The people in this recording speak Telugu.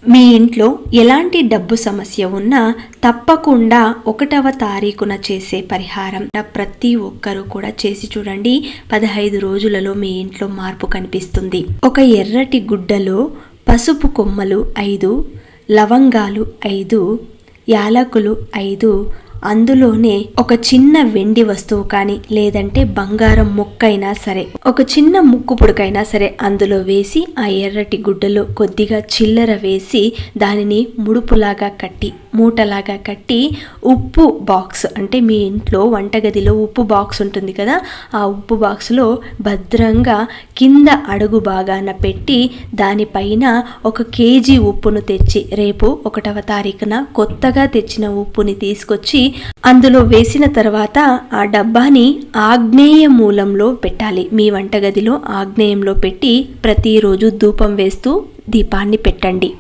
మీ ఇంట్లో ఎలాంటి డబ్బు సమస్య ఉన్నా తప్పకుండా 1వ తారీఖున చేసే పరిహారం ప్రతి ఒక్కరూ కూడా చేసి చూడండి. 15 రోజులలో మీ ఇంట్లో మార్పు కనిపిస్తుంది. ఒక ఎర్రటి గుడ్డలో పసుపు కొమ్మలు 5, లవంగాలు 5, యాలకులు 5, అందులోనే ఒక చిన్న వెండి వస్తువు కానీ లేదంటే బంగారం ముక్కైనా సరే, ఒక చిన్న ముక్కు పుడకైనా సరే అందులో వేసి ఆ ఎర్రటి గుడ్డలో కొద్దిగా చిల్లర వేసి దానిని ముడుపులాగా కట్టి, మూటలాగా కట్టి ఉప్పు బాక్స్ అంటే మీ ఇంట్లో వంటగదిలో ఉప్పు బాక్స్ ఉంటుంది కదా, ఆ ఉప్పు బాక్స్లో భద్రంగా కింద అడుగు భాగాన పెట్టి దానిపైన 1 కేజీ ఉప్పును తెచ్చి రేపు 1వ తారీఖున కొత్తగా తెచ్చిన ఉప్పుని తీసుకొచ్చి అందులో వేసిన తర్వాత ఆ డబ్బాని ఆగ్నేయ మూలంలో పెట్టాలి. మీ వంటగదిలో ఆగ్నేయంలో పెట్టి ప్రతిరోజు ధూపం వేస్తూ దీపాన్ని పెట్టండి.